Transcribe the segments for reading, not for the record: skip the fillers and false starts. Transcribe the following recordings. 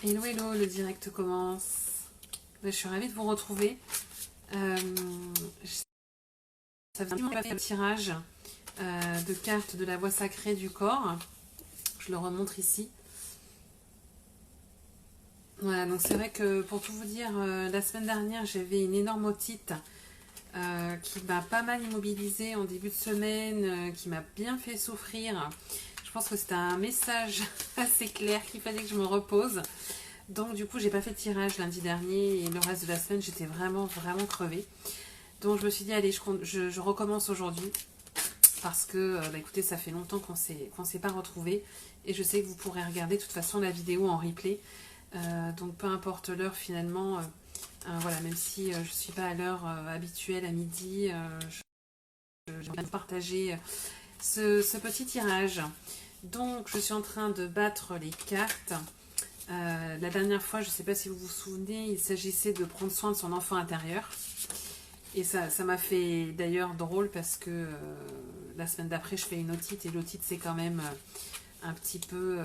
Hello, hello, le direct commence. Je suis ravie de vous retrouver. Ça fait un petit moment que j'ai fait le tirage de cartes de la voie sacrée du corps. Je le remontre ici. Voilà, donc c'est vrai que pour tout vous dire, la semaine dernière, j'avais une énorme otite qui m'a pas mal immobilisée en début de semaine, qui m'a bien fait souffrir. Je pense que c'était un message assez clair qu'il fallait que je me repose. Donc du coup, j'ai pas fait de tirage lundi dernier et le reste de la semaine, j'étais vraiment crevée. Donc je me suis dit, allez, je recommence aujourd'hui parce que, écoutez, ça fait longtemps qu'on s'est pas retrouvés et je sais que vous pourrez regarder de toute façon la vidéo en replay. Donc peu importe l'heure finalement, voilà, même si je suis pas à l'heure habituelle à midi, je vais vous partager ce petit tirage. Donc je suis en train de battre les cartes. La dernière fois, je ne sais pas si vous vous souvenez, il s'agissait de prendre soin de son enfant intérieur. Et ça m'a fait d'ailleurs drôle parce que la semaine d'après, je fais une otite. Et l'otite, c'est quand même un petit peu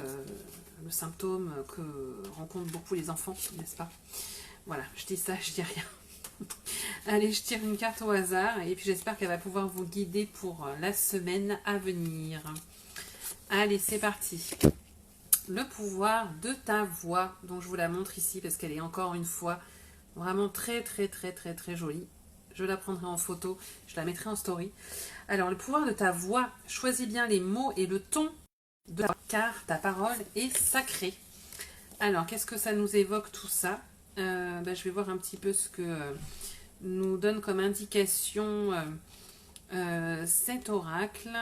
le symptôme que rencontrent beaucoup les enfants, n'est-ce pas? Voilà, je dis ça, je dis rien. Allez, je tire une carte au hasard et puis j'espère qu'elle va pouvoir vous guider pour la semaine à venir. Allez, c'est parti. Le pouvoir de ta voix, donc je vous la montre ici parce qu'elle est encore une fois vraiment très jolie. Je la prendrai en photo, je la mettrai en story. Alors le pouvoir de ta voix, choisis bien les mots et le ton de ta voix, car ta parole est sacrée. Alors qu'est-ce que ça nous évoque tout ça? Je vais voir un petit peu ce que nous donne comme indication cet oracle.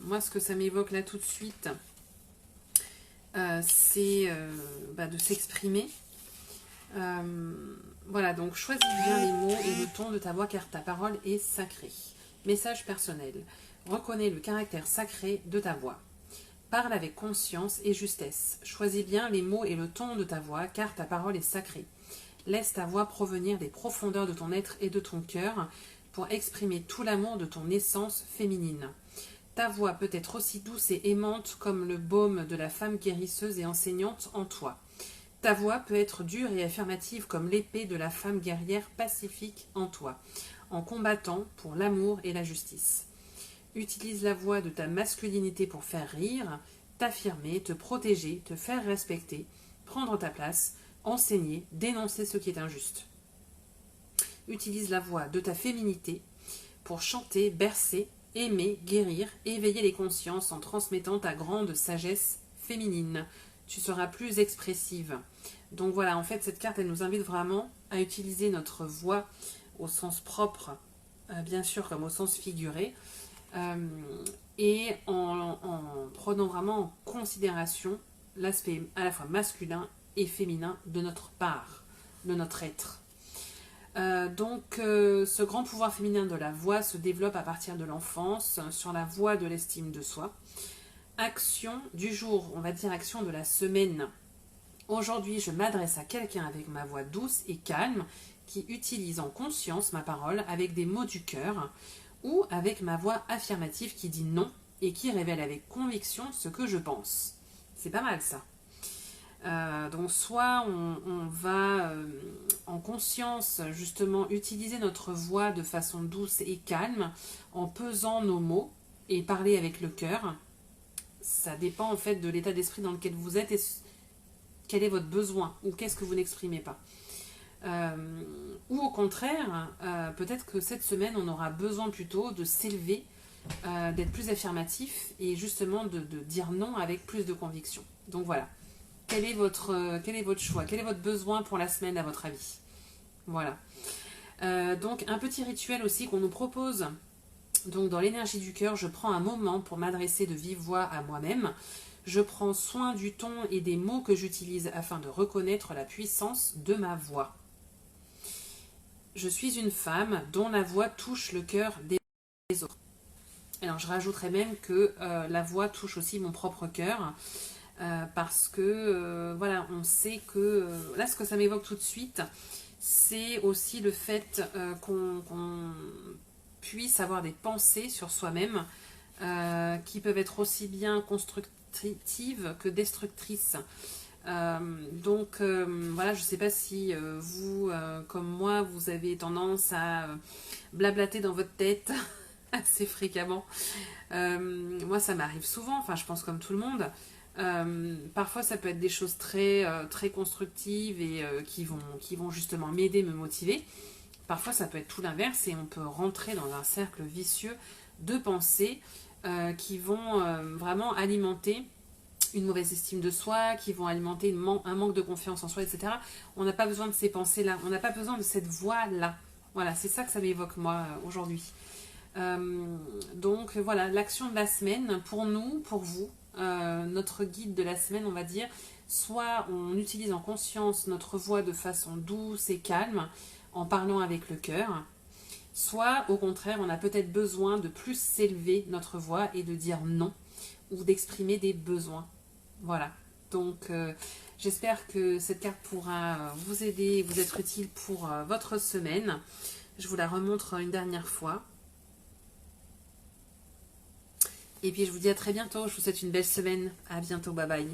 Moi ce que ça m'évoque là tout de suite, c'est de s'exprimer. Voilà, donc choisis bien les mots et le ton de ta voix car ta parole est sacrée. Message personnel. Reconnais le caractère sacré de ta voix. Parle avec conscience et justesse. Choisis bien les mots et le ton de ta voix car ta parole est sacrée. Laisse ta voix provenir des profondeurs de ton être et de ton cœur pour exprimer tout l'amour de ton essence féminine. Ta voix peut être aussi douce et aimante comme le baume de la femme guérisseuse et enseignante en toi. Ta voix peut être dure et affirmative comme l'épée de la femme guerrière pacifique en toi, en combattant pour l'amour et la justice. Utilise la voix de ta masculinité pour faire rire, t'affirmer, te protéger, te faire respecter, prendre ta place, enseigner, dénoncer ce qui est injuste. Utilise la voix de ta féminité pour chanter, bercer, aimer, guérir, éveiller les consciences en transmettant ta grande sagesse féminine. Tu seras plus expressive. Donc voilà, en fait, cette carte, elle nous invite vraiment à utiliser notre voix au sens propre, bien sûr, comme au sens figuré, et en prenant vraiment en considération l'aspect à la fois masculin et féminin de notre part, de notre être. Ce grand pouvoir féminin de la voix se développe à partir de l'enfance, sur la voie de l'estime de soi. Action du jour, on va dire action de la semaine. Aujourd'hui, je m'adresse à quelqu'un avec ma voix douce et calme, qui utilise en conscience ma parole avec des mots du cœur, ou avec ma voix affirmative qui dit non et qui révèle avec conviction ce que je pense. C'est pas mal ça. Donc soit on va en conscience justement utiliser notre voix de façon douce et calme en pesant nos mots et parler avec le cœur. Ça dépend en fait de l'état d'esprit dans lequel vous êtes et quel est votre besoin ou qu'est-ce que vous n'exprimez pas. Ou au contraire, peut-être que cette semaine on aura besoin plutôt de s'élever, d'être plus affirmatif et justement de dire non avec plus de conviction. Donc voilà. Quel est votre choix? Quel est votre besoin pour la semaine à votre avis? Voilà. Donc un petit rituel aussi qu'on nous propose. Donc dans l'énergie du cœur, je prends un moment pour m'adresser de vive voix à moi-même. Je prends soin du ton et des mots que j'utilise afin de reconnaître la puissance de ma voix. Je suis une femme dont la voix touche le cœur des autres. Alors je rajouterais même que la voix touche aussi mon propre cœur. Parce que voilà, on sait que là ce que ça m'évoque tout de suite, c'est aussi le fait qu'on puisse avoir des pensées sur soi-même qui peuvent être aussi bien constructives que destructrices. Voilà, je ne sais pas si vous, comme moi, vous avez tendance à blablater dans votre tête assez fréquemment. Moi, ça m'arrive souvent, enfin, je pense comme tout le monde. Parfois, ça peut être des choses très constructives et qui vont justement m'aider, me motiver. Parfois, ça peut être tout l'inverse et on peut rentrer dans un cercle vicieux de pensées qui vont vraiment alimenter une mauvaise estime de soi, qui vont alimenter un manque de confiance en soi, etc. On n'a pas besoin de ces pensées-là, on n'a pas besoin de cette voix-là. Voilà, c'est ça que ça m'évoque moi aujourd'hui. Donc voilà, l'action de la semaine, pour nous, pour vous, notre guide de la semaine, on va dire, soit on utilise en conscience notre voix de façon douce et calme, en parlant avec le cœur, soit au contraire, on a peut-être besoin de plus s'élever notre voix et de dire non, ou d'exprimer des besoins. Voilà, donc j'espère que cette carte pourra vous aider, vous être utile pour votre semaine. Je vous la remontre une dernière fois. Et puis je vous dis à très bientôt, je vous souhaite une belle semaine. À bientôt, bye bye.